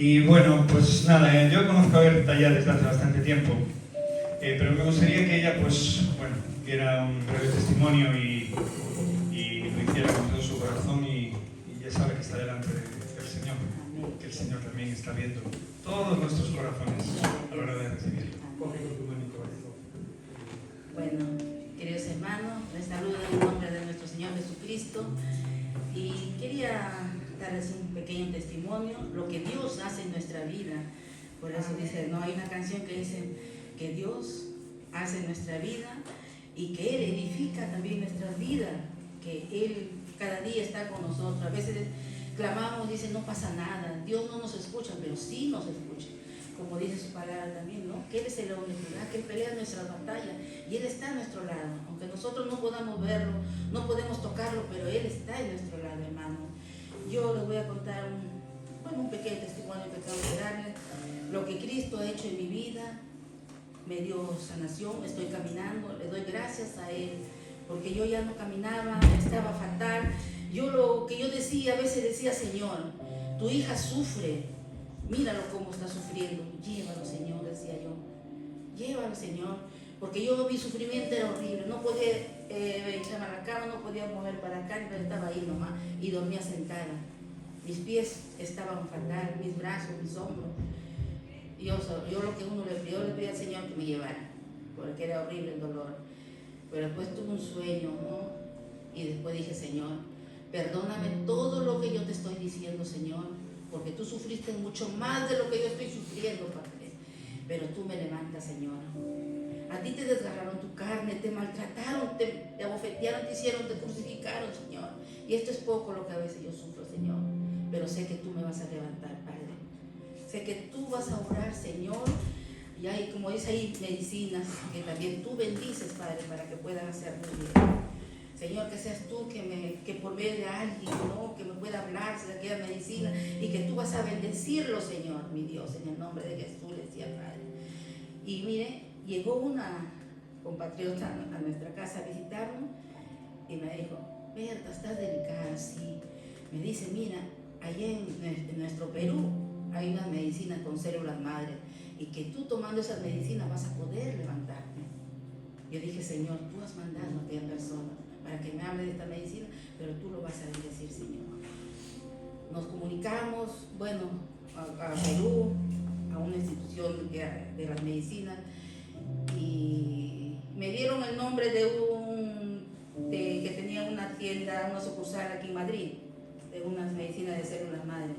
Y bueno, pues nada, yo conozco a Berta ya desde hace bastante tiempo, pero me gustaría que ella, pues, bueno, diera un breve testimonio y lo hiciera con todo su corazón y ya sabe que está delante del Señor, que el Señor también está viendo todos nuestros corazones a la hora de recibirlo. Coge con tu mano y corazón. Bueno, queridos hermanos, les saludo en el nombre de nuestro Señor Jesucristo y quería darles un pequeño testimonio, lo que Dios hace en nuestra vida. Por eso dice, no hay una canción que dice que Dios hace en nuestra vida y que Él edifica también nuestra vida, que Él cada día está con nosotros. A veces clamamos, dice, no pasa nada, Dios no nos escucha, pero sí nos escucha. Como dice su palabra también, ¿no? Que Él es el hombre, ¿verdad? Que Él pelea nuestras batallas y Él está a nuestro lado. Aunque nosotros no podamos verlo, no podemos tocarlo, pero Él está en nuestro lado, hermano. Yo les voy a contar un pequeño testimonio que tengo que darles. Lo que Cristo ha hecho en mi vida, me dio sanación, estoy caminando, le doy gracias a Él, porque yo ya no caminaba, estaba fatal. Yo lo que yo decía, a veces decía, Señor, tu hija sufre, míralo cómo está sufriendo, llévalo, Señor, decía yo, llévalo, Señor, porque yo mi sufrimiento era horrible, no podía echarme a la cama, no podía mover para acá, pero estaba ahí nomás y dormía sentada. Mis pies estaban fatal, mis brazos, mis hombros. Yo lo que yo le pedí al Señor que me llevara, porque era horrible el dolor. Pero después tuve un sueño, ¿no? Y después dije, Señor, perdóname todo lo que yo te estoy diciendo, Señor, porque tú sufriste mucho más de lo que yo estoy sufriendo, Padre. Pero tú me levantas, Señor. A ti te desgarraron tu carne, te maltrataron, te abofetearon, te hicieron, te crucificaron, Señor. Y esto es poco lo que a veces yo sufro, Señor. Pero sé que tú me vas a levantar, Padre. Sé que tú vas a orar, Señor. Y hay, como dice ahí, medicinas que también tú bendices, Padre, para que puedan hacer muy bien. Señor, que seas tú que por medio de alguien, ¿no? Que me pueda hablar de aquella medicina y que tú vas a bendecirlo, Señor, mi Dios, en el nombre de Jesús, le decía, Padre. Y mire, llegó una compatriota a nuestra casa a visitarnos y me dijo, Berta, estás delicada, sí. Me dice, mira, allá en nuestro Perú hay unas medicinas con células madre y que tú tomando esas medicinas vas a poder levantarte. Yo dije, Señor, tú has mandado a aquella persona para que me hable de esta medicina, pero tú lo vas a bendecir, Señor. Nos comunicamos, bueno, a Perú, a una institución de las medicinas, y me dieron el nombre que tenía una tienda, una sucursal aquí en Madrid, de unas medicinas de células madre.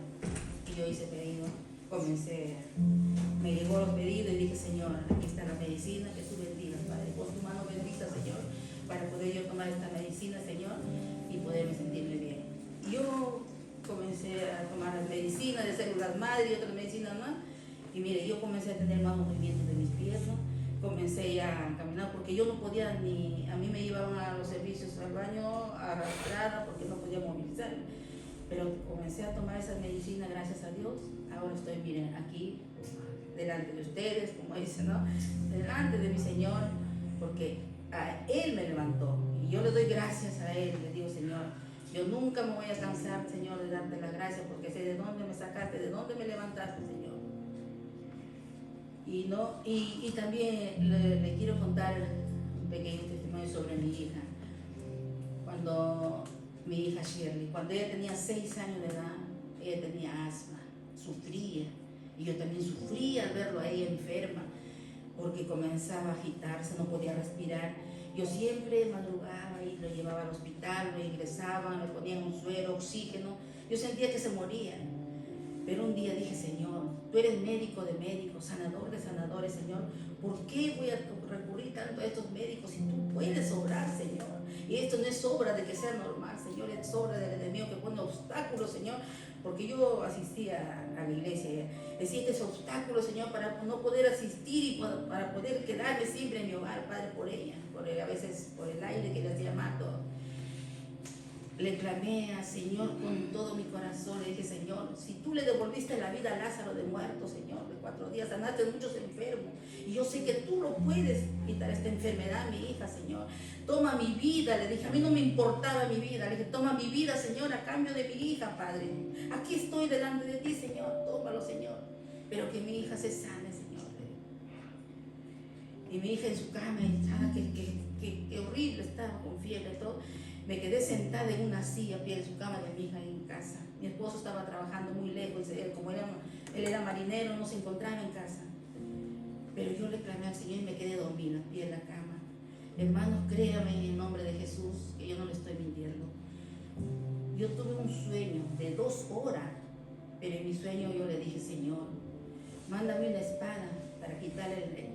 Y yo hice pedido, me llegó los pedidos y dije, Señor, aquí está la medicina, que tú bendigas, Padre, pon tu mano bendita, Señor, para poder yo tomar esta medicina, Señor, y poderme sentirme bien. Y yo comencé a tomar las medicinas de células madre y otras medicinas más, y mire, yo comencé a tener más movimientos de mis pies, ¿no? Comencé ya a caminar porque yo no podía a mí me iban a los servicios al baño arrastrada porque no podía movilizar, pero comencé a tomar esas medicinas, gracias a Dios. Ahora estoy, miren, aquí delante de ustedes, como dicen, ¿no? Delante de mi Señor, porque a Él me levantó y yo le doy gracias a Él. Le digo, Señor, yo nunca me voy a cansar, Señor, de darte las gracias, porque sé de dónde me sacaste, de dónde me levantaste, Señor. Y también le quiero contar un pequeño testimonio sobre mi hija. Cuando mi hija Shirley, cuando ella tenía 6 años de edad, ella tenía asma, sufría, y yo también sufría al verlo a ella enferma, porque comenzaba a agitarse, no podía respirar. Yo siempre madrugaba y lo llevaba al hospital, lo ingresaban, le ponían un suero, oxígeno. Yo sentía que se moría. Pero un día dije, Señor, tú eres médico de médicos, sanador de sanadores, Señor. ¿Por qué voy a recurrir tanto a estos médicos si tú puedes obrar, Señor? Y esto no es obra de que sea normal, Señor, es obra del enemigo que pone obstáculos, Señor. Porque yo asistía a la iglesia, decía este obstáculo, Señor, para no poder asistir y para poder quedarme siempre en mi hogar, Padre, por ella, a veces por el aire que le hacía mal todo. le clamé al Señor con todo mi corazón. Le dije, Señor, si tú le devolviste la vida a Lázaro de muerto, Señor, de 4 días, sanaste a muchos enfermos, y yo sé que tú lo puedes quitar esta enfermedad a mi hija, Señor. Toma mi vida, le dije, a mí no me importaba mi vida, le dije, toma mi vida, Señor, a cambio de mi hija, Padre. Aquí estoy delante de ti, Señor, tómalo, Señor, pero que mi hija se sane, Señor. Y mi hija en su cama, que horrible, estaba con fiebre, todo. Me quedé sentada en una silla a pie de su cama de mi hija en casa. Mi esposo estaba trabajando muy lejos, como él era marinero, no se encontraba en casa. Pero yo le clamé al Señor y me quedé dormida a pie de la cama. Hermanos, créame en el nombre de Jesús, que yo no le estoy mintiendo. Yo tuve un sueño de 2 horas, pero en mi sueño yo le dije, Señor, mándame una espada para quitarle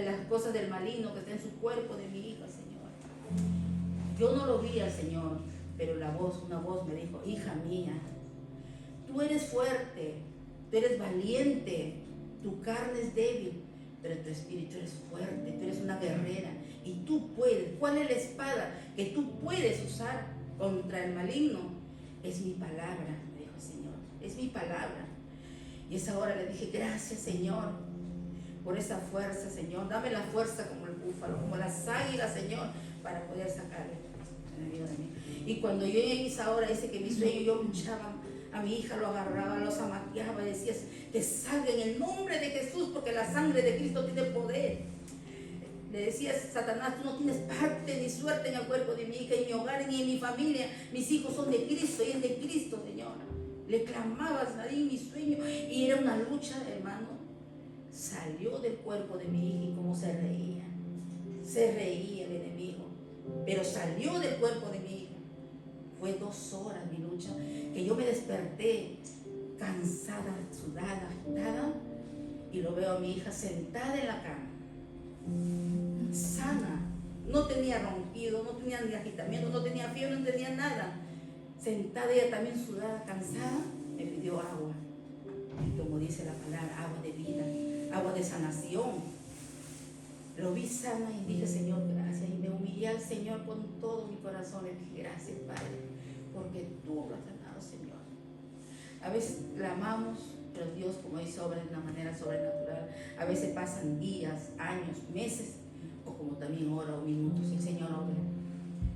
las cosas del maligno que está en su cuerpo de mi hija, Señor. Yo no lo vi al Señor, pero una voz me dijo, hija mía, tú eres fuerte, tú eres valiente, tu carne es débil, pero tu espíritu eres fuerte, tú eres una guerrera y tú puedes. ¿Cuál es la espada que tú puedes usar contra el maligno? Es mi palabra, me dijo el Señor, es mi palabra. Y esa hora le dije, gracias, Señor, por esa fuerza, Señor. Dame la fuerza como el búfalo, como las águilas, Señor, para poder sacarle la vida de mí. Y cuando yo en esa hora, que mi sueño, yo luchaba, a mi hija lo agarraba, los amaqueaba y decía, que salga en el nombre de Jesús, porque la sangre de Cristo tiene poder. Le decía, Satanás, tú no tienes parte ni suerte en el cuerpo de mi hija, en mi hogar, ni en mi familia. Mis hijos son de Cristo y es de Cristo, Señor. Le clamabas ahí en mi sueño y era una lucha, hermano. Salió del cuerpo de mi hija y como se reía el enemigo, pero salió del cuerpo de mi hija. Fue 2 horas mi lucha, que yo me desperté cansada, sudada, agitada, y lo veo a mi hija sentada en la cama, sana, no tenía ronquido, no tenía ni agitamiento, no tenía fiebre, no tenía nada, sentada ella también sudada, cansada. Me pidió agua, y como dice la palabra, agua de vida, agua de sanación. Lo vi sana y dije, Señor, gracias. Y me humillé al Señor con todo mi corazón. Le dije, gracias, Padre, porque tú lo has sanado, Señor. A veces clamamos, pero Dios, como dice, obra de una manera sobrenatural. A veces pasan días, años, meses, o como también horas o minutos, y el Señor obra.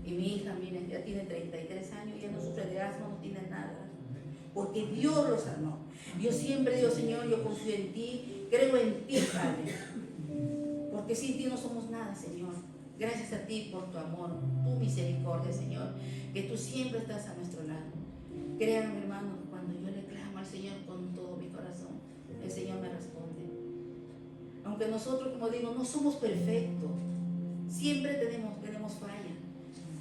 Y mi hija, miren, ya tiene 33 años, ya no sufre de asma, no tiene nada, porque Dios lo sanó. Yo siempre digo, Señor, yo confío en ti, creo en ti, Padre, porque sin ti no somos nada, Señor. Gracias a ti por tu amor, tu misericordia, Señor, que tú siempre estás a nuestro lado. Créanme, hermano, cuando yo le clamo al Señor con todo mi corazón, el Señor me responde. Aunque nosotros, como digo, no somos perfectos, siempre tenemos falla,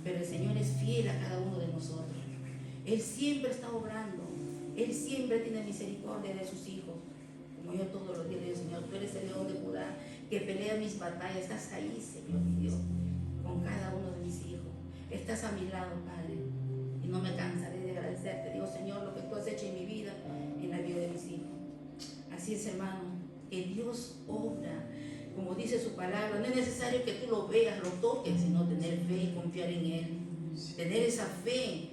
pero el Señor es fiel a cada uno de nosotros. Él siempre está obrando, Él siempre tiene misericordia de sus hijos. Como yo todos los días le digo, Señor, tú eres el león de Judá que pelea mis batallas, estás ahí, Señor, mi Dios, con cada uno de mis hijos. Estás a mi lado, Padre, y no me cansaré de agradecerte. Digo, Señor, lo que tú has hecho en mi vida, en la vida de mis hijos. Así es, hermano, que Dios obra, como dice su palabra. No es necesario que tú lo veas, lo toques, sino tener fe y confiar en Él. Tener esa fe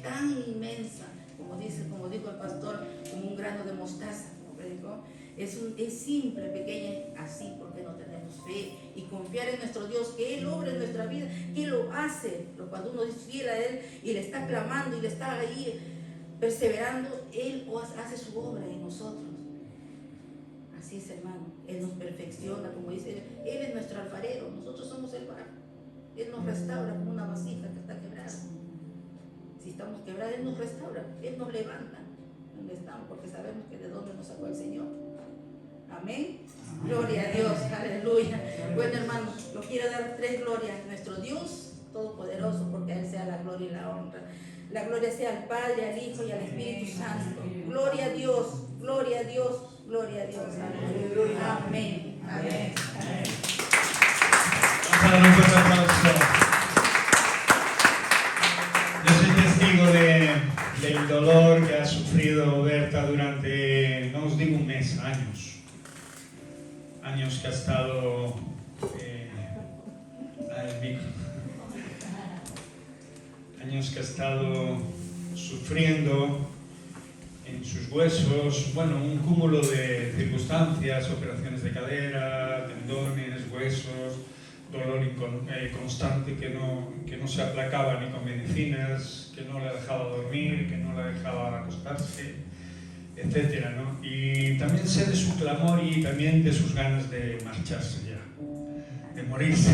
tan inmensa, como dijo el pastor, como un grano de mostaza, como predicó. Es simple, pequeña, así porque no tenemos fe y confiar en nuestro Dios, que Él obra en nuestra vida, que Él lo hace. Pero cuando uno es fiel a Él y le está clamando y le está ahí perseverando, Él hace su obra en nosotros. Así es, hermano. Él nos perfecciona, como dice, Él es nuestro alfarero, nosotros somos el barro. Él nos restaura como una vasija que está quebrada. Si estamos quebrados, Él nos restaura, Él nos levanta donde estamos, porque sabemos que de dónde nos sacó el Señor. Amén. Gloria a Dios, aleluya. Bueno, hermanos, yo quiero dar 3 glorias a nuestro Dios Todopoderoso, porque a Él sea la gloria y la honra. La gloria sea al Padre, al Hijo y al Espíritu Santo. Gloria a Dios, gloria a Dios, gloria a Dios. Aleluya. Amén. Amén. Amén. Vamos a dar un fuerte aplauso. Yo soy testigo del dolor que ha sufrido Berta durante, no os digo un mes, años que ha estado años que ha estado sufriendo en sus huesos, bueno, un cúmulo de circunstancias, operaciones de cadera, tendones, huesos, dolor constante que no se aplacaba ni con medicinas, que no le dejaba dormir, que no le dejaba acostarse, etcétera, ¿no? Y también sé de su clamor y también de sus ganas de marcharse ya, de morirse.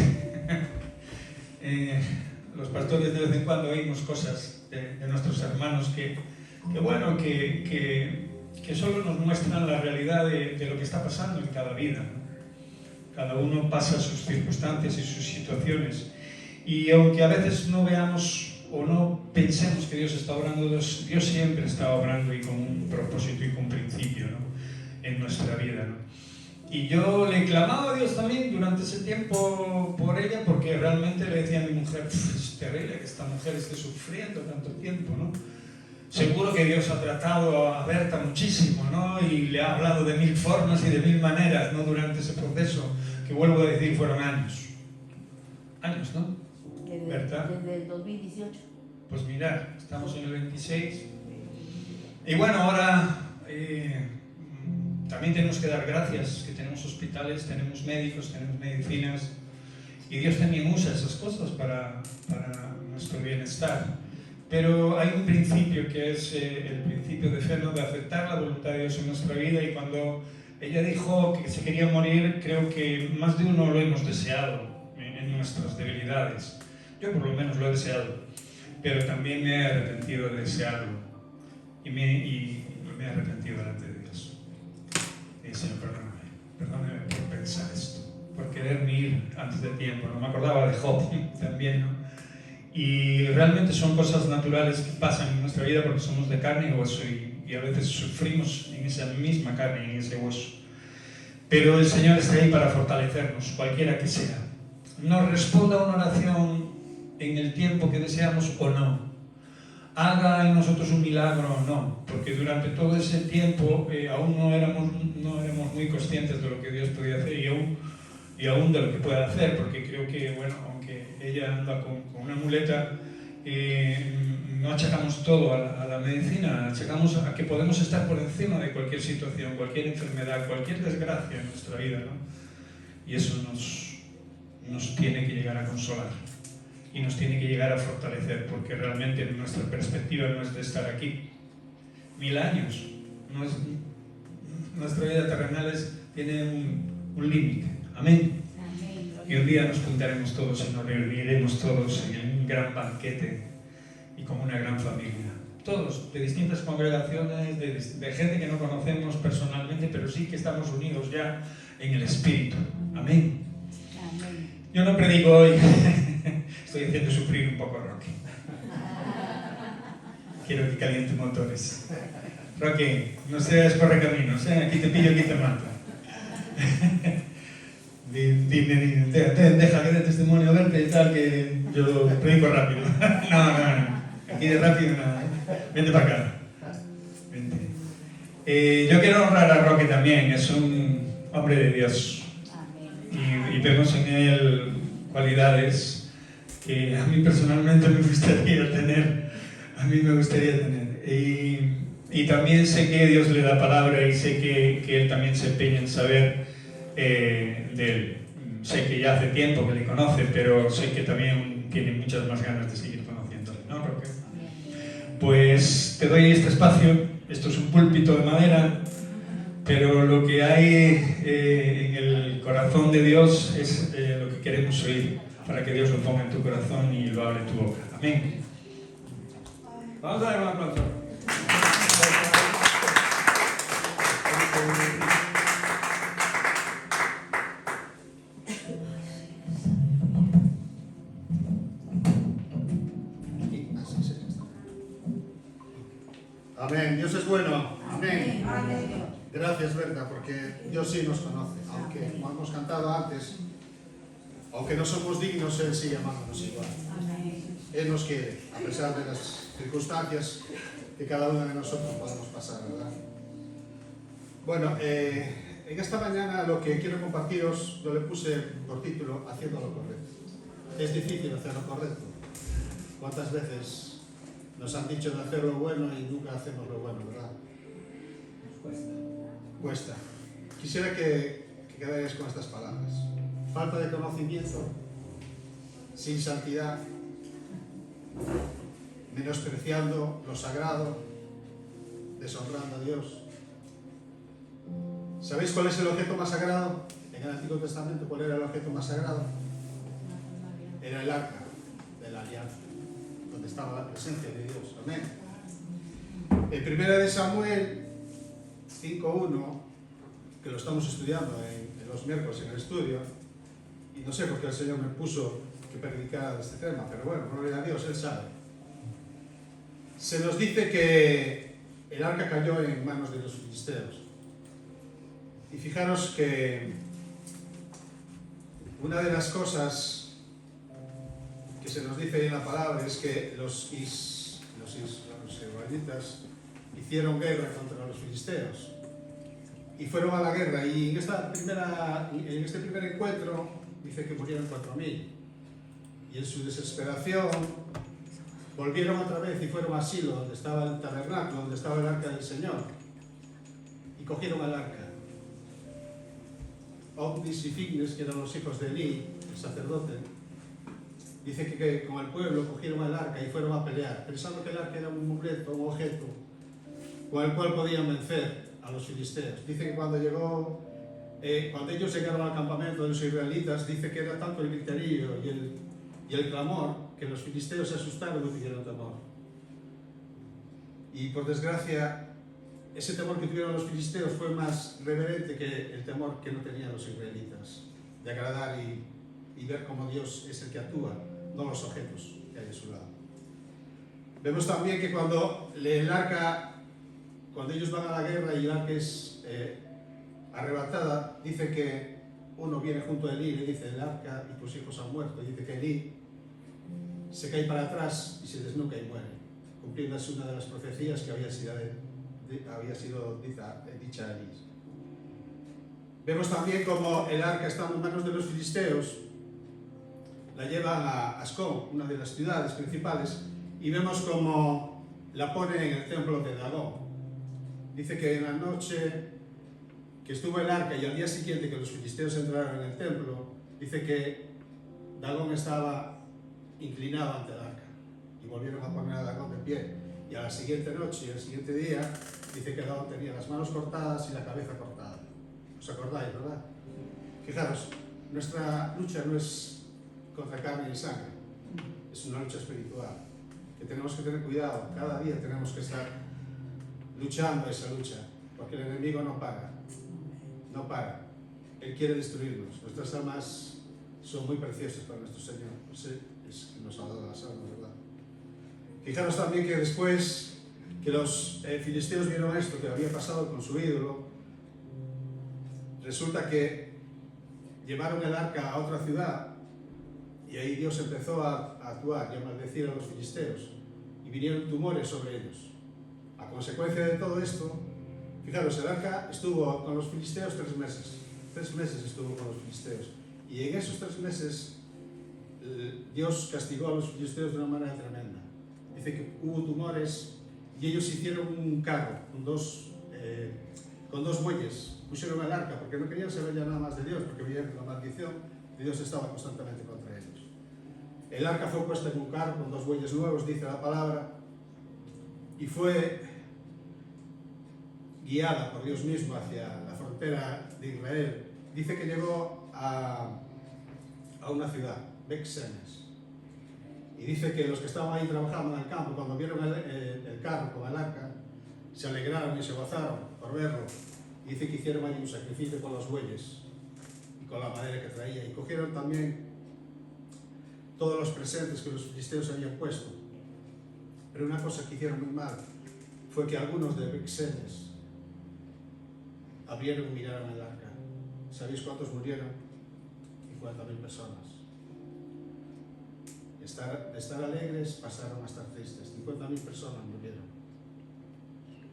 Los pastores de vez en cuando oímos cosas de nuestros hermanos que solo nos muestran la realidad de lo que está pasando en cada vida, ¿no? Cada uno pasa sus circunstancias y sus situaciones. Y aunque a veces no veamos o no pensemos que Dios está obrando, Dios siempre está obrando y con un propósito y con un principio, ¿no? En nuestra vida, ¿no? Y yo le clamaba a Dios también durante ese tiempo por ella, porque realmente le decía a mi mujer, es terrible que esta mujer esté sufriendo tanto tiempo, ¿no? Seguro que Dios ha tratado a Berta muchísimo, ¿no? Y le ha hablado de mil formas y de mil maneras, ¿no? Durante ese proceso, que vuelvo a decir, fueron años. Años, ¿no? Berta. Desde el 2018. Pues mirad, estamos en el 26. Y bueno, ahora también tenemos que dar gracias, que tenemos hospitales, tenemos médicos, tenemos medicinas. Y Dios también usa esas cosas para nuestro bienestar. Pero hay un principio que es el principio de fe, ¿no? De aceptar la voluntad de Dios en nuestra vida, y cuando ella dijo que se quería morir, creo que más de uno lo hemos deseado en nuestras debilidades. Yo por lo menos lo he deseado, pero también me he arrepentido de desearlo y me he arrepentido delante de Dios. Señor, perdóname por pensar esto, por quererme ir antes de tiempo, ¿no? Me acordaba de Job también, ¿no? Y realmente son cosas naturales que pasan en nuestra vida porque somos de carne y hueso, y a veces sufrimos en esa misma carne, en ese hueso. Pero el Señor está ahí para fortalecernos, cualquiera que sea. Nos responda a una oración en el tiempo que deseamos o no. Haga en nosotros un milagro o no, porque durante todo ese tiempo aún no éramos muy conscientes de lo que Dios podía hacer y aún de lo que puede hacer, porque creo que, bueno, aunque ella anda con una muleta, no achacamos todo a la medicina, achacamos a que podemos estar por encima de cualquier situación, cualquier enfermedad, cualquier desgracia en nuestra vida, ¿no? Y eso nos tiene que llegar a consolar y nos tiene que llegar a fortalecer, porque realmente nuestra perspectiva no es de estar aquí 1000 años, nuestra vida terrenal tiene un límite. Amén. Y un día nos juntaremos todos y nos reuniremos todos en un gran banquete y como una gran familia. Todos, de distintas congregaciones, de gente que no conocemos personalmente, pero sí que estamos unidos ya en el Espíritu. Amén. Amén. Yo no predico hoy, estoy haciendo sufrir un poco a Roque. Quiero que caliente motores. Roque, no seas correcaminos, ¿eh? Aquí te pillo, aquí te mato. Dime, deja que dé testimonio, verte y tal, que yo predico rápido. No. Aquí de rápido nada. Vente para acá. Vente. Yo quiero honrar a Roque también, es un hombre de Dios. Y vemos en él cualidades que a mí personalmente me gustaría tener. Y también sé que Dios le da palabra, y sé que él también se empeña en saber de él. Sé que ya hace tiempo que le conoce, pero sé que también tiene muchas más ganas de seguir conociéndole, ¿no, Roque? Pues te doy este espacio. Esto es un púlpito de madera, pero lo que hay en el corazón de Dios es lo que queremos oír, para que Dios lo ponga en tu corazón y lo hable en tu boca. Amén. Vamos a dar un aplauso. Amén. Dios es bueno. Amén. Amén. Gracias, Berta, porque Dios sí nos conoce. Aunque, como hemos cantado antes, aunque no somos dignos, Él sigue amándonos igual. Él nos quiere, a pesar de las circunstancias que cada uno de nosotros podemos pasar, ¿verdad? Bueno, en esta mañana lo que quiero compartiros, lo le puse por título, Haciendo lo correcto. Es difícil hacer lo correcto. ¿Cuántas veces nos han dicho de hacer lo bueno y nunca hacemos lo bueno, verdad? Cuesta. Quisiera que quedáis con estas palabras. Falta de conocimiento, sin santidad, menospreciando lo sagrado, deshonrando a Dios. ¿Sabéis cuál es el objeto más sagrado? En el Antiguo Testamento, ¿cuál era el objeto más sagrado? Era el arca de la alianza, donde estaba la presencia de Dios. Amén. En 1 de Samuel 5:1, que lo estamos estudiando en los miércoles en el estudio, y no sé por qué el Señor me puso que predicara de este tema, pero bueno, gloria a Dios, Él sabe. Se nos dice que el arca cayó en manos de los filisteos. Y fijaros que una de las cosas que se nos dice ahí en la palabra es que los israelitas hicieron guerra contra los filisteos y fueron a la guerra, y en este primer encuentro dice que murieron 4.000, y en su desesperación volvieron otra vez y fueron a Silo, donde estaba el tabernáculo, donde estaba el arca del Señor, y cogieron el arca. Ofnis y Fignes, que eran los hijos de Elí, el sacerdote, dice que con el pueblo cogieron el arca y fueron a pelear, pensando que el arca era un muleto, un objeto con el cual podían vencer a los filisteos. Dice que cuando ellos llegaron al campamento de los israelitas, dice que era tanto el griterío y el clamor que los filisteos se asustaron y tuvieron temor. Y por desgracia, ese temor que tuvieron los filisteos fue más reverente que el temor que no tenían los israelitas, de agradar y ver cómo Dios es el que actúa, no los objetos que hay a su lado. Vemos también que cuando ellos van a la guerra y el arca es arrebatada, dice que uno viene junto a Elí y le dice: el arca y tus hijos han muerto. Y dice que Elí se cae para atrás y se desnuca y muere, cumpliendo así una de las profecías que había sido dicha a Elí. Vemos también como el arca, estando en manos de los filisteos, la llevan a Ascón, una de las ciudades principales, y vemos como la ponen en el templo de Dagón. Dice que en la noche que estuvo el arca y al día siguiente que los filisteos entraron en el templo, dice que Dagón estaba inclinado ante el arca, y volvieron a poner a Dagón de pie. Y a la siguiente noche y al siguiente día, dice que Dagón tenía las manos cortadas y la cabeza cortada. ¿Os acordáis, verdad? Fijaros, nuestra lucha no es contra carne y sangre, es una lucha espiritual, que tenemos que tener cuidado. Cada día tenemos que estar luchando esa lucha, porque el enemigo no para. No para. Él quiere destruirnos. Nuestras almas son muy preciosas para nuestro Señor. Pues es que nos ha dado las almas, ¿verdad? Fijaros también que después que los filisteos vieron esto que había pasado con su ídolo, resulta que llevaron el arca a otra ciudad, y ahí Dios empezó a actuar y a maldecir a los filisteos, y vinieron tumores sobre ellos. A consecuencia de todo esto, fijaros, el arca estuvo con los filisteos 3 meses. 3 meses estuvo con los filisteos. Y en esos 3 meses Dios castigó a los filisteos de una manera tremenda. Dice que hubo tumores y ellos hicieron un carro con dos bueyes. Pusieron el arca porque no querían saber ya nada más de Dios, porque veían que la maldición de Dios estaba constantemente contra ellos. El arca fue puesta en un carro con 2 bueyes nuevos, dice la palabra, y fue guiada por Dios mismo hacia la frontera de Israel. Dice que llegó a una ciudad, Beth-Semes, y dice que los que estaban ahí trabajando en el campo, cuando vieron el carro con el arca, se alegraron y se gozaron por verlo. Y dice que hicieron ahí un sacrificio con los bueyes y con la madera que traía, y cogieron también todos los presentes que los filisteos habían puesto. Pero una cosa que hicieron muy mal fue que algunos de Beth-Semes abrieron y miraron el arca. ¿Sabéis cuántos murieron? 50.000 personas. De estar alegres pasaron a estar tristes. 50.000 personas murieron,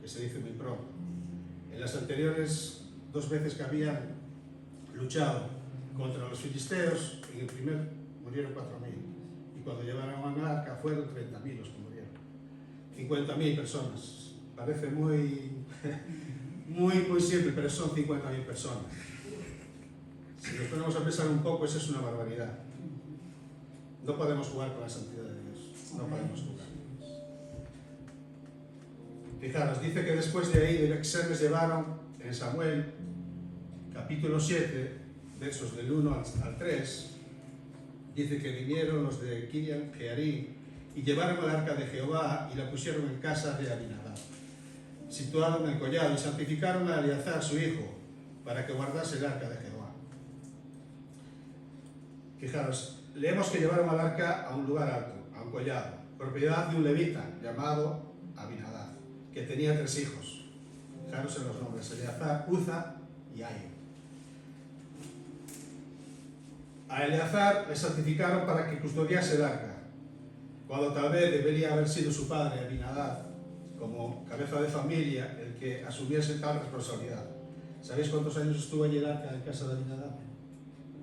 que se dice muy pronto. En las anteriores 2 veces que habían luchado contra los filisteos, en el primer murieron 4.000, y cuando llevaron al arca fueron 30.000 los que murieron. 50.000 personas. Parece muy simple, pero son 50.000 personas. Si nos ponemos a pensar un poco, eso es una barbaridad. No podemos jugar con la santidad de Dios. No podemos jugar. Fijaros, dice que después de ahí de Bexemes llevaron en Samuel, capítulo 7, versos del 1 al 3, dice que vinieron los de Kiriath Jearim y llevaron el arca de Jehová y la pusieron en casa de Abinadab, situado en el collado, y santificaron a Eleazar su hijo, para que guardase el arca de Jehová. Fijaros, leemos que llevaron al arca a un lugar alto, a un collado, propiedad de un levita llamado Abinadab, que tenía 3 hijos. Fijaros en los nombres: Eleazar, Uza y Ahio. A Eleazar le santificaron para que custodiase el arca, cuando tal vez debería haber sido su padre Abinadab, como cabeza de familia, el que asumiese tal responsabilidad. ¿Sabéis cuántos años estuvo allí el arca en casa de Abinadab?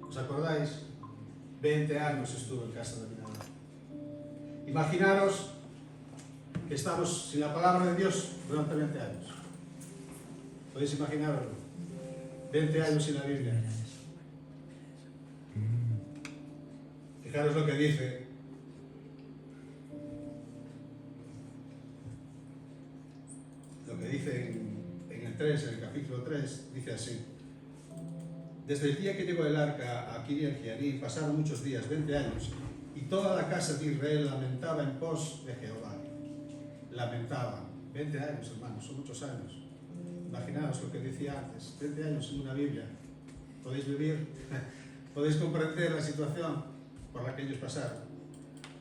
¿Os acordáis? 20 años estuvo en casa de Abinadab. Imaginaros que estamos sin la palabra de Dios durante 20 años. ¿Podéis imaginarlo? 20 años sin la Biblia. Fijaros lo que dice. Lo que dice en el 3, en el capítulo 3, dice así: desde el día que llegó el arca a Kiriath Jearim pasaron muchos días, 20 años, y toda la casa de Israel lamentaba en pos de Jehová. Lamentaban. 20 años, hermanos, son muchos años. Imaginaos lo que decía antes: 20 años en una Biblia. ¿Podéis vivir? ¿Podéis comprender la situación por la que ellos pasaron?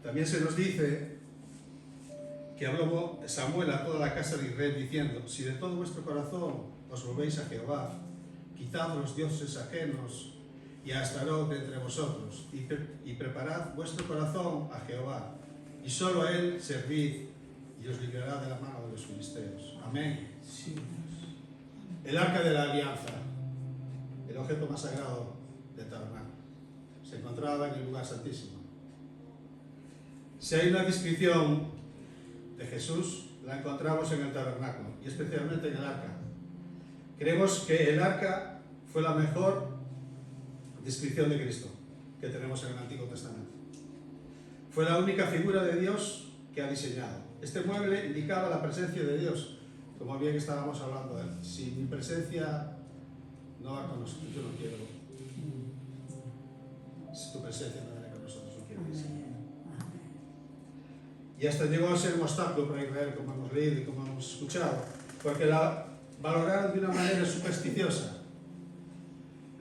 También se nos dice que habló Samuel a toda la casa de Israel diciendo: si de todo vuestro corazón os volvéis a Jehová, quitad los dioses ajenos y a Astarot de entre vosotros, y preparad vuestro corazón a Jehová, y solo a él servid, y os librará de la mano de los filisteos. Amén. Sí. El arca de la alianza, el objeto más sagrado del tabernáculo, se encontraba en el lugar santísimo. Si hay una descripción de Jesús, la encontramos en el tabernáculo, y especialmente en el arca. Creemos que el arca fue la mejor descripción de Cristo que tenemos en el Antiguo Testamento. Fue la única figura de Dios que ha diseñado. Este mueble indicaba la presencia de Dios, como bien estábamos hablando de él. Si mi presencia no va con nosotros, yo no quiero. Si tu presencia no viene con nosotros, no quiero decir. Y hasta llegó a ser un obstáculo para Israel, como hemos leído y como hemos escuchado, porque la valoraron de una manera supersticiosa.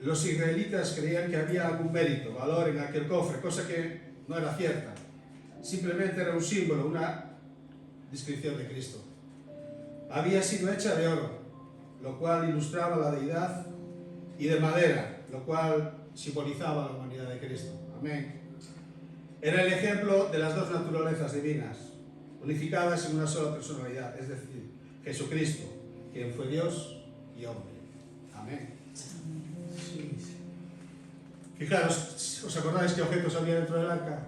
Los israelitas creían que había algún mérito, valor en aquel cofre, cosa que no era cierta. Simplemente era un símbolo, una descripción de Cristo. Había sido hecha de oro, lo cual ilustraba la deidad, y de madera, lo cual simbolizaba la humanidad de Cristo. Amén. Era el ejemplo de las dos naturalezas divinas, unificadas en una sola personalidad, es decir, Jesucristo, quien fue Dios y hombre. Amén. Fijaros, ¿os acordáis qué objetos había dentro del arca?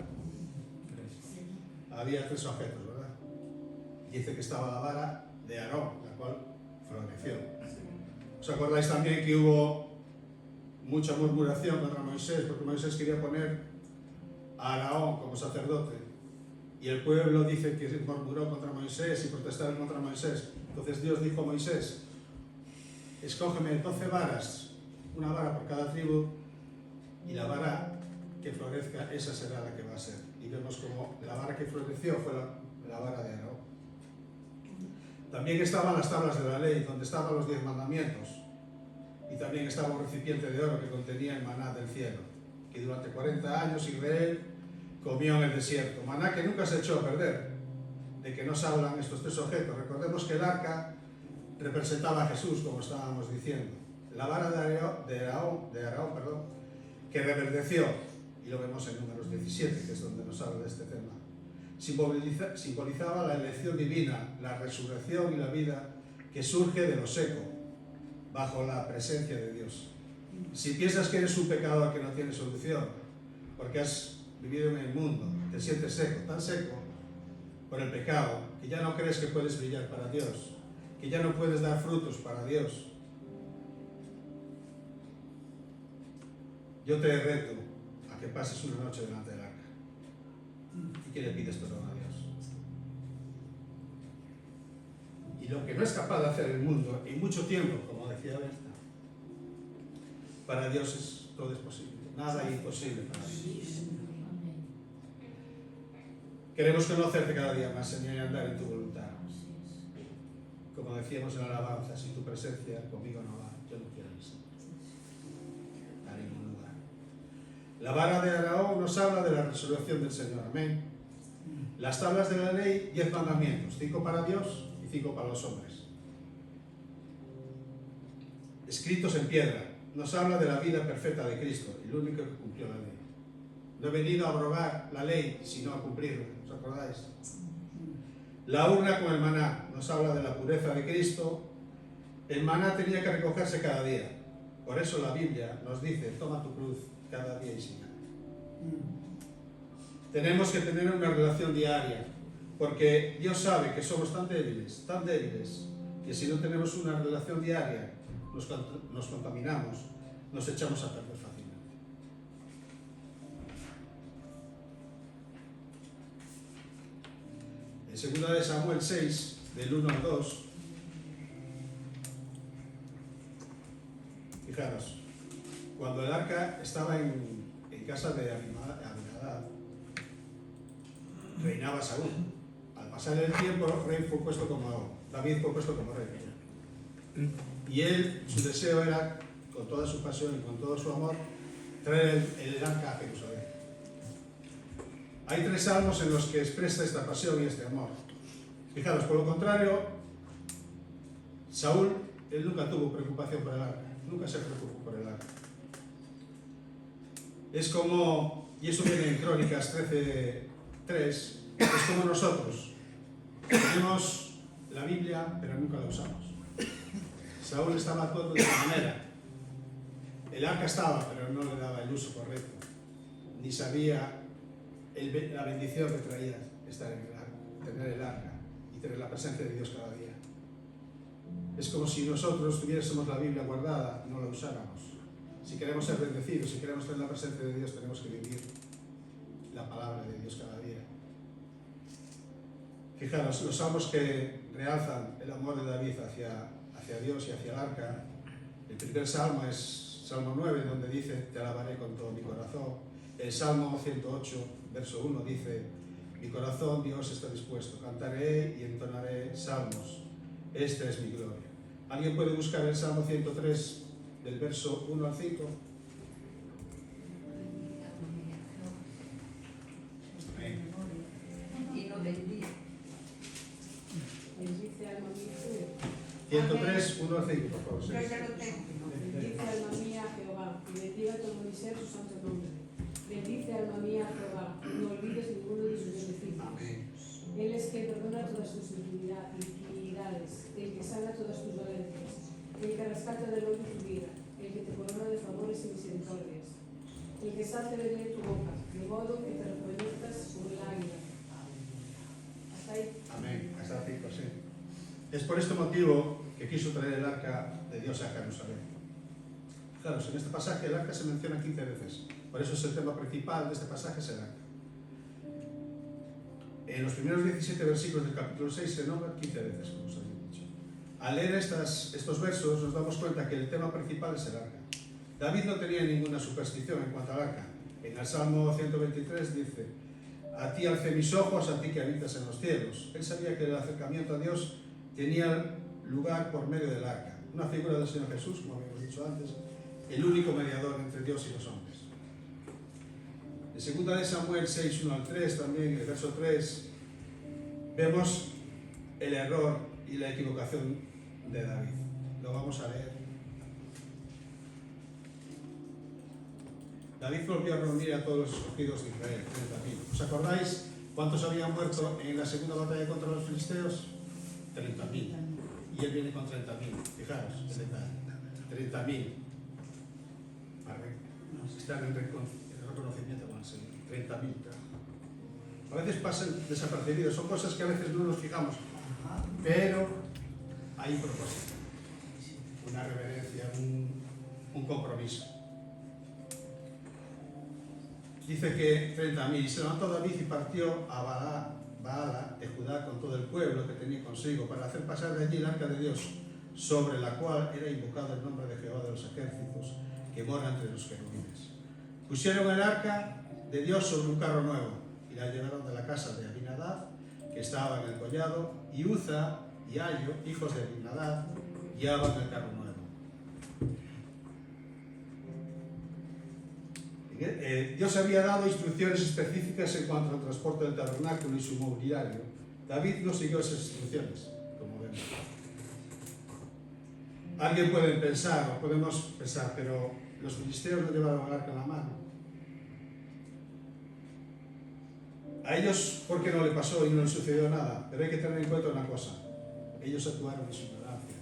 Había 3 objetos, ¿verdad? Dice que estaba la vara de Aarón, la cual floreció. ¿Os acordáis también que hubo mucha murmuración contra Moisés, porque Moisés quería poner a Aarón como sacerdote, y el pueblo dice que murmuró contra Moisés y protestaron contra Moisés? Entonces Dios dijo a Moisés: escógeme 12 varas, una vara por cada tribu, y la vara que florezca, esa será la que va a ser. Y vemos como la vara que floreció fue la vara de Aarón. También estaban las tablas de la ley, donde estaban los 10 mandamientos, y también estaba un recipiente de oro que contenía el maná del cielo, que durante 40 años Israel comió en el desierto. Maná que nunca se echó a perder. ¿De que nos hablan estos 3 objetos? Recordemos que el arca representaba a Jesús, como estábamos diciendo. La vara de Aarón, que reverdeció, y lo vemos en Números 17, que es donde nos habla de este tema. Simbolizaba la elección divina, la resurrección y la vida que surge de lo seco, bajo la presencia de Dios. Si piensas que eres un pecador que no tiene solución, porque has vivido en el mundo, te sientes seco, tan seco por el pecado, que ya no crees que puedes brillar para Dios, que ya no puedes dar frutos para Dios. Yo te reto a que pases una noche delante del arca y que le pides perdón a Dios. Y lo que no es capaz de hacer el mundo en mucho tiempo, como decía Berta, para Dios todo es posible. Nada es imposible para Dios. Queremos conocerte cada día más, Señor, y andar en tu voluntad. Como decíamos en la alabanza, sin tu presencia conmigo no va, yo no quiero ir a ningún lugar. La vara de Aarón nos habla de la resurrección del Señor, amén. Las tablas de la ley, 10 mandamientos, 5 para Dios y 5 para los hombres. Escritos en piedra, nos habla de la vida perfecta de Cristo, el único que cumplió la ley. No he venido a abrogar la ley, sino a cumplirla. ¿Os acordáis? La urna con el maná nos habla de la pureza de Cristo. El maná tenía que recogerse cada día. Por eso la Biblia nos dice, toma tu cruz cada día y siga. Tenemos que tener una relación diaria, porque Dios sabe que somos tan débiles, que si no tenemos una relación diaria, nos contaminamos, nos echamos a perder fácilmente. En 2 de Samuel 6, del 1 al 2, fijaros, cuando el arca estaba en casa de Abinadab, reinaba Saúl. Al pasar el tiempo, David fue puesto como rey. Y él, su deseo era, con toda su pasión y con todo su amor, traer el arca a Jerusalén. Hay 3 salmos en los que expresa esta pasión y este amor. Fijaros, por lo contrario, Saúl, él nunca tuvo preocupación por el arca, nunca se preocupó por el arca. Es como, y eso viene en Crónicas 13:3, es como nosotros. Tenemos la Biblia, pero nunca la usamos. Saúl estaba actuando de esta manera. El arca estaba, pero no le daba el uso correcto. Ni sabía la bendición que traía estar en el arca, tener el arca y tener la presencia de Dios cada día. Es como si nosotros tuviésemos la Biblia guardada y no la usáramos. Si queremos ser bendecidos, si queremos tener la presencia de Dios, tenemos que vivir la palabra de Dios cada día. Fijaros, los salmos que realzan el amor de David hacia Dios y hacia el arca. El primer salmo es Salmo 9, donde dice, te alabaré con todo mi corazón. El Salmo 108, verso 1, dice, mi corazón, Dios, está dispuesto. Cantaré y entonaré salmos. Esta es mi gloria. ¿Alguien puede buscar el Salmo 103, del verso 1 al 5? Y no bendice. Bendice alma mía. 103, 1 al 5, por favor. Sí. Yo ya lo tengo. Bendice alma mía a Jehová, y bendiga todo mi ser su santo nombre. Bendice alma mía a Jehová, y no olvides ninguno de sus beneficios. Amén. Él es quien perdona todas tus iniquidades, el que sana todas tus dolencias, el que rescata del hoyo tu vida, el que te corona de favores y misericordias, el que sacia de bien tu boca, de modo que te reconozcas como el águila. Hasta ahí. Amén. Hasta el 5, sí. Es por este motivo que quiso traer el arca de Dios a Jerusalén. Claro, en este pasaje el arca se menciona 15 veces. Por eso es el tema principal de este pasaje, es el arca. En los primeros 17 versículos del capítulo 6 se nombra 15 veces, como os había dicho. Al leer estos versos nos damos cuenta que el tema principal es el arca. David no tenía ninguna superstición en cuanto al arca. En el Salmo 123 dice, a ti alcé mis ojos, a ti que habitas en los cielos. Él sabía que el acercamiento a Dios tenía lugar por medio del arca, una figura del Señor Jesús, como habíamos dicho antes, el único mediador entre Dios y los hombres. En 2 de Samuel 6, 1 al 3, también el verso 3, vemos el error y la equivocación de David. Lo vamos a leer. David volvió a reunir a todos los escogidos de Israel, 30.000. ¿Os acordáis cuántos habían muerto en la segunda batalla contra los filisteos? 30.000. Y él viene con 30.000. Fijaros, el detalle. 30.000. Están en reconocimiento con el Señor. 30.000. A veces pasan desapercibidos, son cosas que a veces no nos fijamos, pero hay un propósito, una reverencia, un compromiso. Dice que 30.000, y se levantó David y partió a Baala de Judá con todo el pueblo que tenía consigo para hacer pasar de allí el arca de Dios, sobre la cual era invocado el nombre de Jehová de los ejércitos, que mora entre los querubines. Pusieron el arca de Dios sobre un carro nuevo y la llevaron de la casa de Abinadab, que estaba en el collado, y Uza y Ayo, hijos de Abinadab, guiaban el carro nuevo. Dios había dado instrucciones específicas en cuanto al transporte del tabernáculo y su mobiliario. David no siguió esas instrucciones, como vemos. Alguien puede pensar, o podemos pensar, pero los filisteos no llevaron el arca en la mano. A ellos, ¿por qué no le pasó y no les sucedió nada? Pero hay que tener en cuenta una cosa. Ellos actuaron en su ignorancia.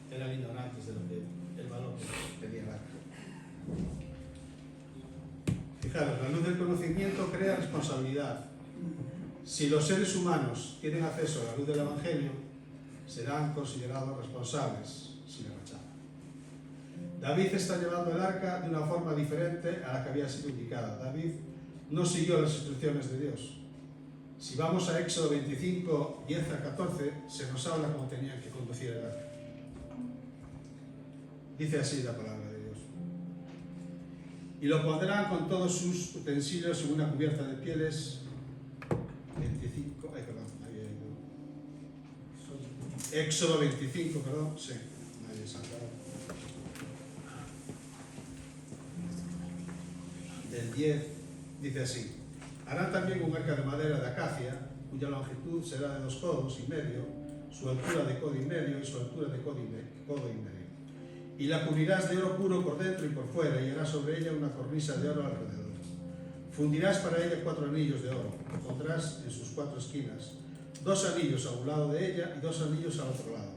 Eran ignorantes de lo que el valor que tenía el arca. Fijaros, la luz del conocimiento crea responsabilidad. Si los seres humanos tienen acceso a la luz del Evangelio, serán considerados responsables si la rechazan. David está llevando el arca de una forma diferente a la que había sido indicada. David no siguió las instrucciones de Dios. Si vamos a Éxodo 25, 10 a 14, se nos habla cómo tenían que conducir el arca. Dice así la palabra de Dios. Y lo pondrán con todos sus utensilios en una cubierta de pieles. 25, Éxodo 25, perdón, sí, nadie saltado. Del 10 dice así: harán también un arca de madera de acacia, cuya longitud será de 2 codos y medio, su altura de codo y medio y su altura de codo y medio. Y la cubrirás de oro puro por dentro y por fuera, y harás sobre ella una cornisa de oro alrededor. Fundirás para ella 4 anillos de oro, y pondrás en sus 4 esquinas 2 anillos a un lado de ella y 2 anillos al otro lado.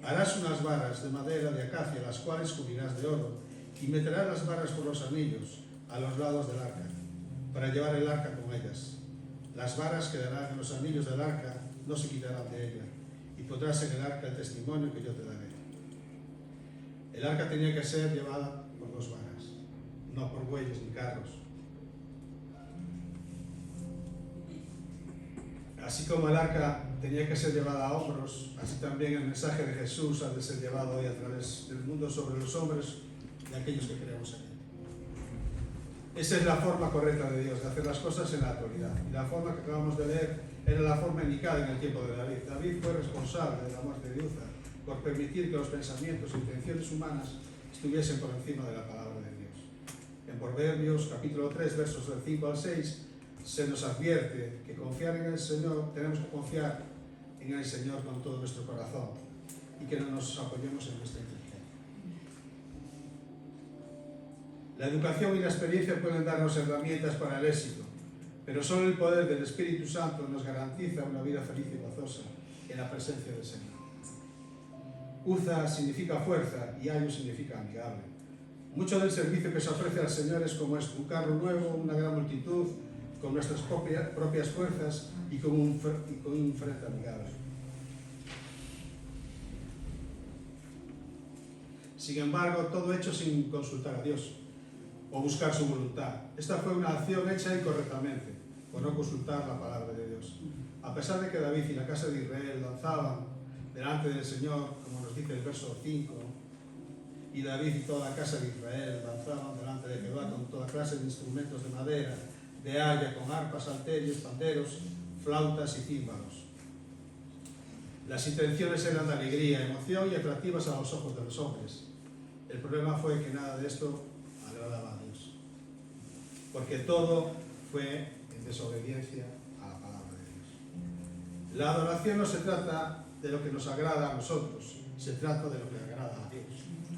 Harás unas varas de madera de acacia, las cuales cubrirás de oro, y meterás las varas por los anillos a los lados del arca, para llevar el arca con ellas. Las varas quedarán en los anillos del arca, no se quitarán de ella, y pondrás en el arca el testimonio que yo te daré. El arca tenía que ser llevada por 2 varas, no por bueyes ni carros. Así como el arca tenía que ser llevada a hombros, así también el mensaje de Jesús ha de ser llevado hoy a través del mundo sobre los hombres de aquellos que creemos en él. Esa es la forma correcta de Dios, de hacer las cosas en la actualidad. Y la forma que acabamos de leer era la forma indicada en el tiempo de David. David fue responsable de la muerte de Uza por permitir que los pensamientos e intenciones humanas estuviesen por encima de la palabra de Dios. En Proverbios capítulo 3, versos del 5 al 6, se nos advierte que confiar en el Señor, tenemos que confiar en el Señor con todo nuestro corazón y que no nos apoyemos en nuestra inteligencia. La educación y la experiencia pueden darnos herramientas para el éxito, pero solo el poder del Espíritu Santo nos garantiza una vida feliz y gozosa en la presencia del Señor. Uza significa fuerza y Ayo significa amigable. Mucho del servicio que se ofrece al Señor es como un carro nuevo, una gran multitud, con nuestras propias fuerzas y con un frente amigable. Sin embargo, todo hecho sin consultar a Dios o buscar su voluntad. Esta fue una acción hecha incorrectamente, por no consultar la palabra de Dios. A pesar de que David y la casa de Israel danzaban delante del Señor, como nos dice el verso 5, y David y toda la casa de Israel danzaban delante de Jehová con toda clase de instrumentos de madera, de haya, con arpas, salterios, panderos, flautas y címbalos. Las intenciones eran de alegría, emoción y atractivas a los ojos de los hombres. El problema fue que nada de esto agradaba a Dios, porque todo fue en desobediencia a la palabra de Dios. La adoración no se trata de lo que nos agrada a nosotros, se trata de lo que agrada a Dios.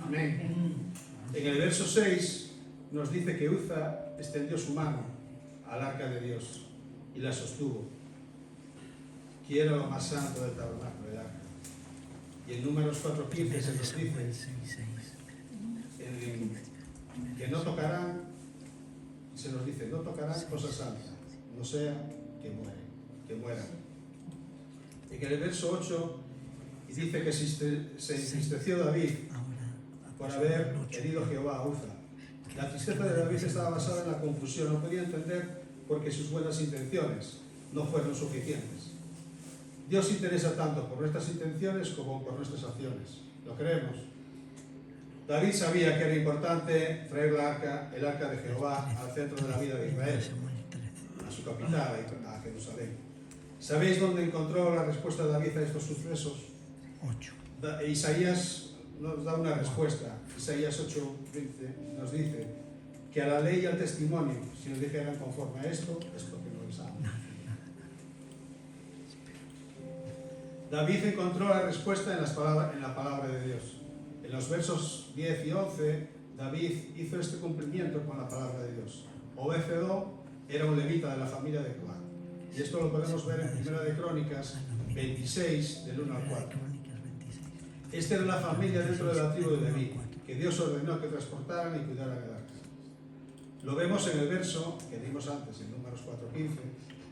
Amén. En el verso 6 nos dice que Uza extendió su mano al arca de Dios y la sostuvo. Quiero lo más santo del tabernáculo del arca. Y en Números 4:15 se nos dice que no tocarán se nos dice, no tocarán cosa santa, no sea que mueran. En el verso 8 dice que se entristeció David por haber herido Jehová a Uza. La tristeza de David estaba basada en la confusión, no podía entender porque sus buenas intenciones no fueron suficientes. Dios se interesa tanto por nuestras intenciones como por nuestras acciones. ¿Lo creemos? David sabía que era importante traer el arca de Jehová al centro de la vida de Israel, a su capital, a Jerusalén. ¿Sabéis dónde encontró la respuesta de David a estos sucesos? Isaías nos da una respuesta. Isaías 8:20 nos dice que a la ley y al testimonio, si nos dijeran conforme a esto, es porque no les amo. David encontró la respuesta en la palabra de Dios. En los versos 10 y 11, David hizo este cumplimiento con la palabra de Dios. Obed-edom era un levita de la familia de Coat. Y esto lo podemos ver en 1 de Crónicas 26, del 1 al 4. Esta era la familia dentro de la tribu de David, que Dios ordenó que transportaran y cuidaran el arca. Lo vemos en el verso que dimos antes, en Números 4:15,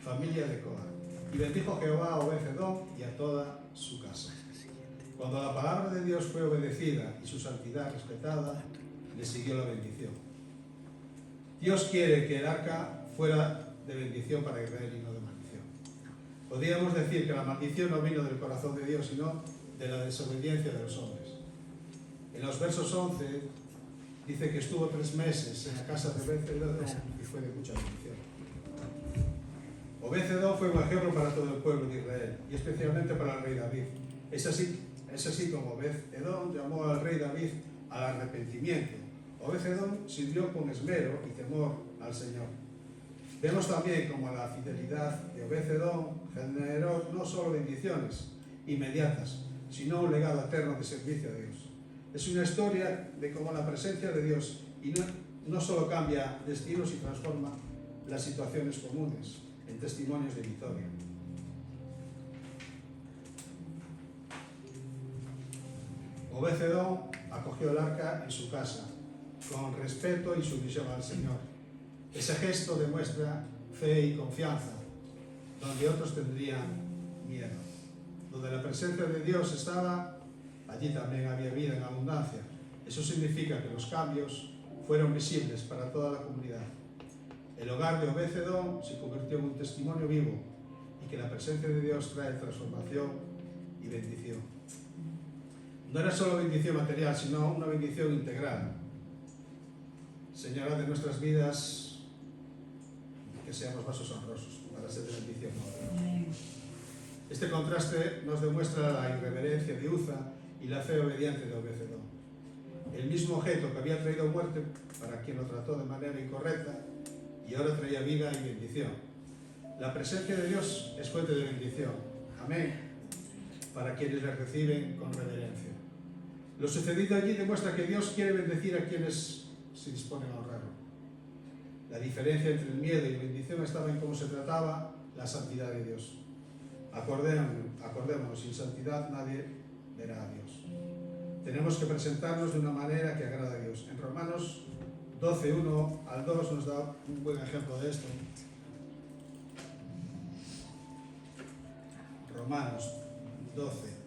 familia de Coat. Y bendijo Jehová a Obed-edom y a toda su casa. Cuando la palabra de Dios fue obedecida y su santidad respetada, le siguió la bendición. Dios quiere que el arca fuera de bendición para Israel y no de maldición. Podríamos decir que la maldición no vino del corazón de Dios, sino de la desobediencia de los hombres. En los versos 11 dice que estuvo 3 meses en la casa de Obed-edom y fue de mucha bendición. Obed-edom fue un ejemplo para todo el pueblo de Israel y especialmente para el rey David. Es así como Obed-edom llamó al rey David al arrepentimiento. Obed-edom sirvió con esmero y temor al Señor. Vemos también como la fidelidad de Obed-edom generó no solo bendiciones inmediatas, sino un legado eterno de servicio a Dios. Es una historia de cómo la presencia de Dios no solo cambia destinos y transforma las situaciones comunes en testimonios de victoria. Obed-edom acogió el arca en su casa, con respeto y sumisión al Señor. Ese gesto demuestra fe y confianza, donde otros tendrían miedo. Donde la presencia de Dios estaba, allí también había vida en abundancia. Eso significa que los cambios fueron visibles para toda la comunidad. El hogar de Obed-edom se convirtió en un testimonio vivo y que la presencia de Dios trae transformación y bendición. No era solo bendición material, sino una bendición integral. Señor, de nuestras vidas que seamos vasos honrosos para ser de bendición a otros. Este contraste nos demuestra la irreverencia de Uza y la fe obediente de Obed-edom. El mismo objeto que había traído muerte para quien lo trató de manera incorrecta y ahora traía vida y bendición. La presencia de Dios es fuente de bendición. Amén. Para quienes le reciben con reverencia. Lo sucedido allí demuestra que Dios quiere bendecir a quienes se disponen a honrarlo. La diferencia entre el miedo y la bendición estaba en cómo se trataba la santidad de Dios. Acordémonos, sin santidad nadie verá a Dios. Tenemos que presentarnos de una manera que agrada a Dios. En Romanos 12, 1 al 2 nos da un buen ejemplo de esto. Romanos 12.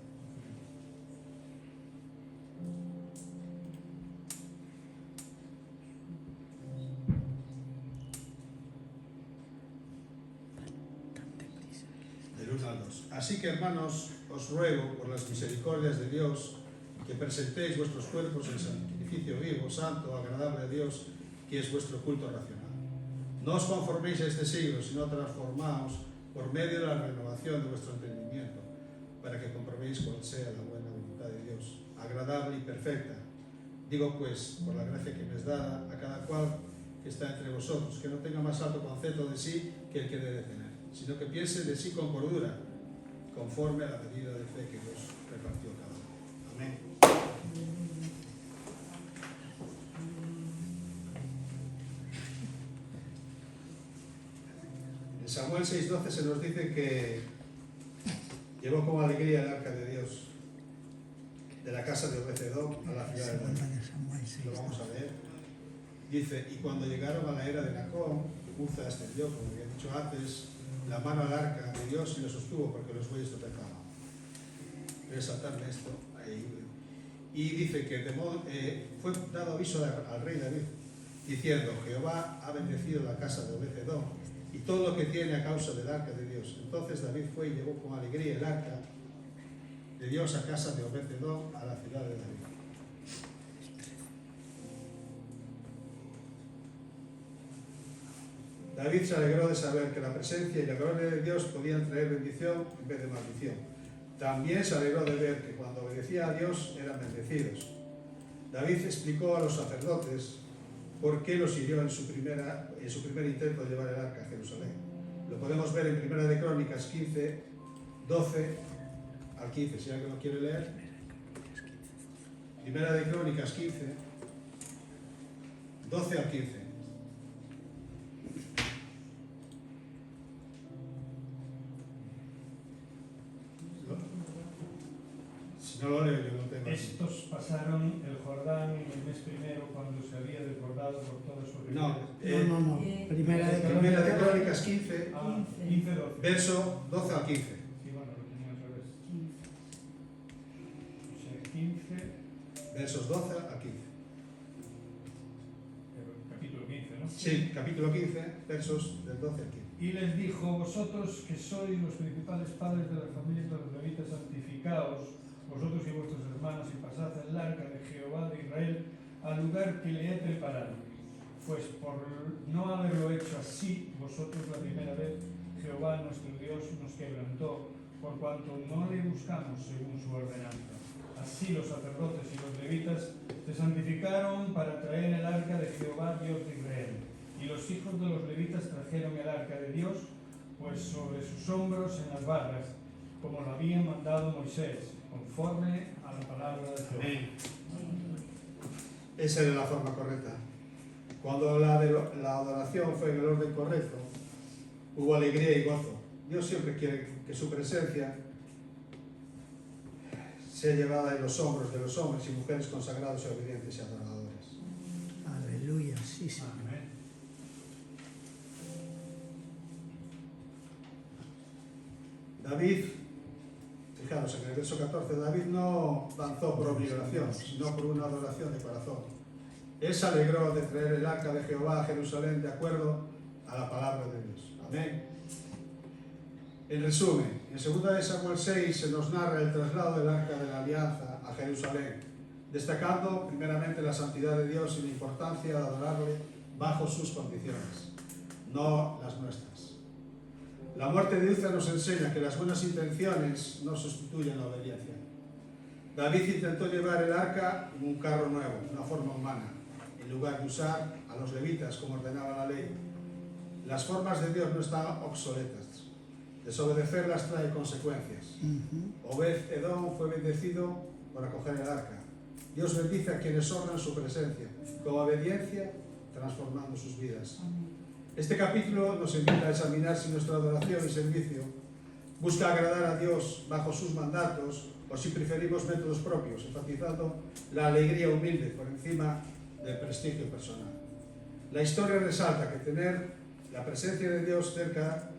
Del 1 al 2. Así que, hermanos, os ruego por las misericordias de Dios que presentéis vuestros cuerpos en sacrificio vivo, santo, agradable a Dios, que es vuestro culto racional. No os conforméis a este siglo, sino transformaos por medio de la renovación de vuestro entendimiento, para que comprobéis cuál sea la buena voluntad de Dios, agradable y perfecta. Digo pues, por la gracia que me es dada a cada cual que está entre vosotros, que no tenga más alto concepto de sí que el que debe tener, sino que piense de sí con cordura, conforme a la medida de fe que Dios repartió a cada uno. Amén. En Samuel 6:12 se nos dice que llevó con alegría el arca de Dios de la casa de Obed-edom a la ciudad de David. Lo vamos a leer. Dice, y cuando llegaron a la era de Nacón, Uza extendió, como había dicho antes, la mano al arca de Dios y lo sostuvo porque los bueyes tropezaban. Resaltarme esto ahí. Y dice que fue dado aviso al rey David, diciendo, Jehová ha bendecido la casa de Obed-Edom y todo lo que tiene a causa del arca de Dios. Entonces David fue y llevó con alegría el arca de Dios a casa de Obed-Edom, a la ciudad de David. David se alegró de saber que la presencia y la gloria de Dios podían traer bendición en vez de maldición. También se alegró de ver que cuando obedecía a Dios eran bendecidos. David explicó a los sacerdotes por qué los hirió en su primer intento de llevar el arca a Jerusalén. Lo podemos ver en 1 de Crónicas 15, 12 al 15, si alguien lo quiere leer. 1 de Crónicas 15, 12 al 15. No lo leo, yo no tengo. Estos pasaron el Jordán en el mes primero, cuando se había desbordado por toda su No, riqueza. No. Primera de Primera de Crónicas 15, 15, 12. verso 12 al 15. Sí, bueno, lo tenía al revés. O sea, 15, Versos 12 al 15. capítulo 15, ¿no? Sí, capítulo 15, versos del 12 al 15. Y les dijo, vosotros que sois los principales padres de las familias de los levitas, santificaos, vosotros y vuestros hermanos, y pasad el arca de Jehová de Israel al lugar que le he preparado. Pues por no haberlo hecho así, vosotros la primera vez, Jehová nuestro Dios nos quebrantó, por cuanto no le buscamos según su ordenanza. Así los sacerdotes y los levitas se santificaron para traer el arca de Jehová, Dios de Israel. Y los hijos de los levitas trajeron el arca de Dios, pues sobre sus hombros en las barras, como lo había mandado Moisés, conforme a la palabra de Jehová. Amén. Esa era la forma correcta. Cuando la adoración fue en el orden correcto, hubo alegría y gozo. Dios siempre quiere que su presencia sea llevada en los hombros de los hombres y mujeres consagrados y obedientes y adoradores. Aleluya, sí, sí. Amén. David, fijaros en el verso 14, David no danzó por obligación, sino por una adoración de corazón. Él se alegró de traer el arca de Jehová a Jerusalén de acuerdo a la palabra de Dios. Amén. En resumen, en 2 de Samuel 6 se nos narra el traslado del arca de la alianza a Jerusalén, destacando primeramente la santidad de Dios y la importancia de adorarle bajo sus condiciones, no las nuestras. La muerte de Uza nos enseña que las buenas intenciones no sustituyen la obediencia. David intentó llevar el arca en un carro nuevo, una forma humana, en lugar de usar a los levitas como ordenaba la ley. Las formas de Dios no están obsoletas. Desobedecerlas trae consecuencias. Obed-Edom fue bendecido por acoger el arca. Dios bendice a quienes honran su presencia, con obediencia, transformando sus vidas. Este capítulo nos invita a examinar si nuestra adoración y servicio busca agradar a Dios bajo sus mandatos o si preferimos métodos propios, enfatizando la alegría humilde por encima del prestigio personal. La historia resalta que tener la presencia de Dios cerca,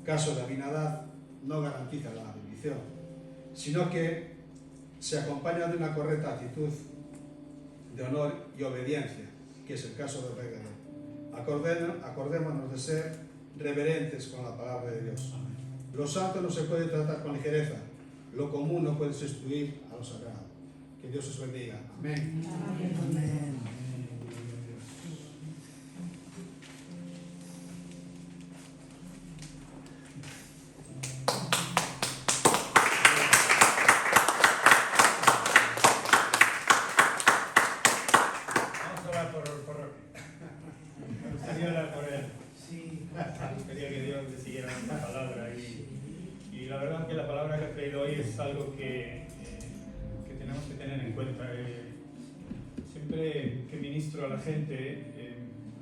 caso de Abinadab, no garantiza la bendición, sino que se acompaña de una correcta actitud de honor y obediencia, que es el caso de Obed-Edom. Acordémonos de ser reverentes con la palabra de Dios. Lo santo no se puede tratar con ligereza, lo común no puede sustituir a lo sagrado. Que Dios os bendiga. Amén. Amén. Vamos a orar por Roque. Me gustaría orar por él. Sí. Me gustaría que Dios le siguiera esta palabra. Y la verdad que la palabra que he traído hoy es algo que tenemos que tener en cuenta. Siempre que ministro a la gente,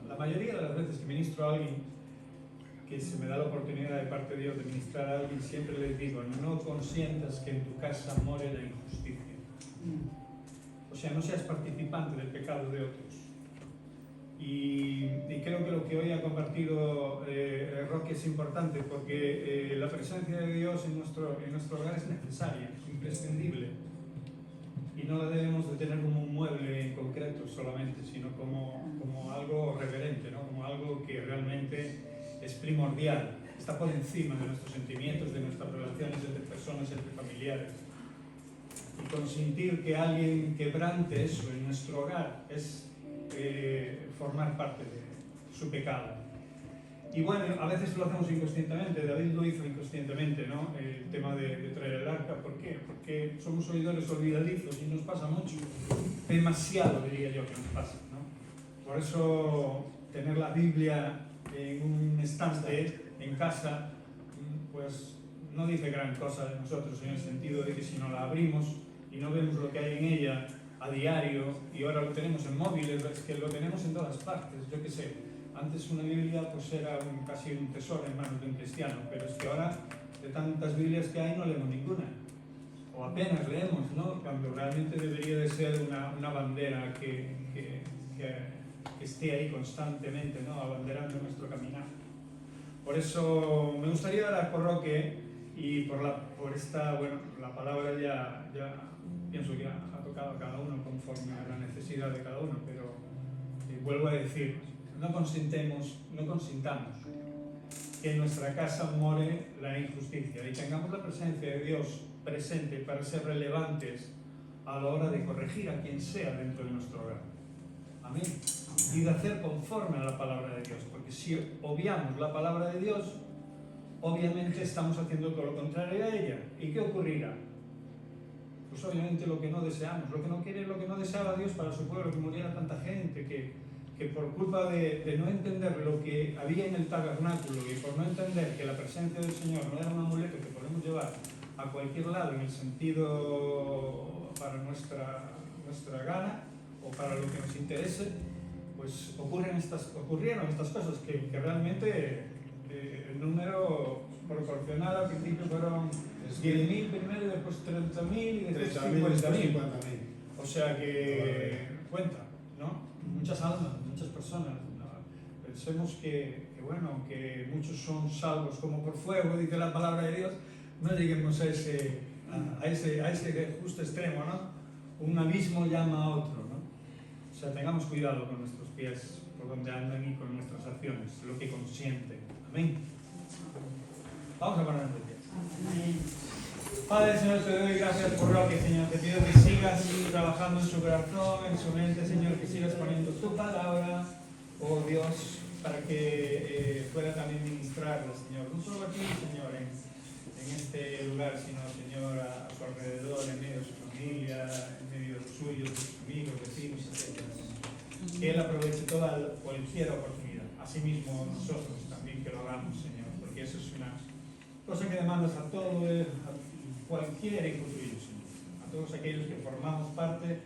la mayoría de las veces que ministro a alguien, que se me da la oportunidad de parte de Dios de ministrar a alguien, siempre les digo, no consientas que en tu casa more la injusticia. O sea, no seas participante del pecado de otros. Y creo que lo que hoy ha compartido Roque es importante porque la presencia de Dios en nuestro hogar es necesaria, es imprescindible. Y no la debemos de tener como un mueble en concreto solamente, sino como algo reverente, ¿no? Como algo que realmente es primordial, está por encima de nuestros sentimientos, de nuestras relaciones entre personas, entre familiares. Y consentir que alguien quebrante eso en nuestro hogar es formar parte de su pecado. Y bueno, a veces lo hacemos inconscientemente. David lo hizo inconscientemente, ¿no? El tema de traer el arca. ¿Por qué? Porque somos oidores olvidadizos y nos pasa mucho, demasiado diría yo que nos pasa, ¿no? Por eso tener la Biblia en un estante en casa pues no dice gran cosa de nosotros, en el sentido de que si no la abrimos y no vemos lo que hay en ella a diario, y ahora lo tenemos en móviles, es que lo tenemos en todas partes, yo qué sé. Antes una Biblia pues era casi un tesoro en manos de un cristiano, pero es que ahora de tantas Biblias que hay no leemos ninguna, o apenas leemos, ¿no? Cuando realmente debería de ser una bandera que esté ahí constantemente, ¿no? Abanderando nuestro caminar. Por eso me gustaría orar por Roque y por esta, bueno, la palabra ya pienso que ha tocado a cada uno conforme a la necesidad de cada uno, pero vuelvo a decir, no consintamos que en nuestra casa more la injusticia y tengamos la presencia de Dios presente para ser relevantes a la hora de corregir a quien sea dentro de nuestro hogar. Amén. Y de hacer conforme a la palabra de Dios, porque si obviamos la palabra de Dios, obviamente estamos haciendo todo lo contrario a ella. ¿Y qué ocurrirá? Pues obviamente lo que no deseamos, lo que no quiere, lo que no deseaba Dios para su pueblo, que muriera tanta gente, que por culpa de no entender lo que había en el tabernáculo y por no entender que la presencia del Señor no era un amuleto que podemos llevar a cualquier lado en el sentido para nuestra gana o para lo que nos interese, pues ocurrieron estas cosas que realmente el número proporcional al principio fueron 10.000 primero y después 30.000 y después 50.000. O sea que cuenta, ¿no? Muchas almas, muchas personas. ¿No? Pensemos que muchos son salvos como por fuego, dice la palabra de Dios. No lleguemos a ese justo extremo, ¿no? Un abismo llama a otro, ¿no? O sea, tengamos cuidado con nuestros pies, por donde andan y con nuestras acciones, lo que consienten. Amén. Vamos a ponernos de pie. Amén. Padre, Señor, te doy gracias por Roque, Señor. Te pido que sigas trabajando en su corazón, en su mente, Señor, que sigas poniendo tu palabra, oh Dios, para que pueda también ministrarla, Señor. No solo aquí, Señor, en este lugar, sino, Señor, a su alrededor, en medio de su familia, en medio de los suyos, de sus amigos, vecinos, etc. Que Él aproveche cualquier oportunidad. Asimismo, nosotros también que lo hagamos, Señor, porque eso es una cosa que demandas a cualquier hijo tuyo, Señor, a todos aquellos que formamos parte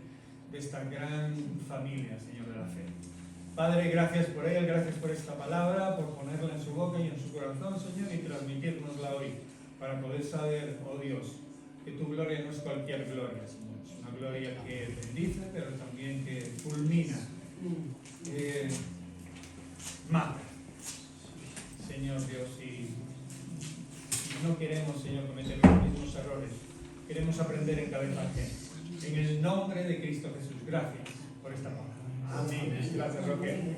de esta gran familia, Señor, de la fe. Padre, gracias por él, gracias por esta palabra, por ponerla en su boca y en su corazón, Señor, y transmitírnosla hoy, para poder saber, oh Dios, que tu gloria no es cualquier gloria, Señor, es una gloria que bendice, pero también que fulmina, mata, Señor Dios, y no queremos, Señor, cometer los mismos errores. Queremos aprender en cabeza ajena. En el nombre de Cristo Jesús. Gracias por esta palabra. Amén. Gracias, Roque.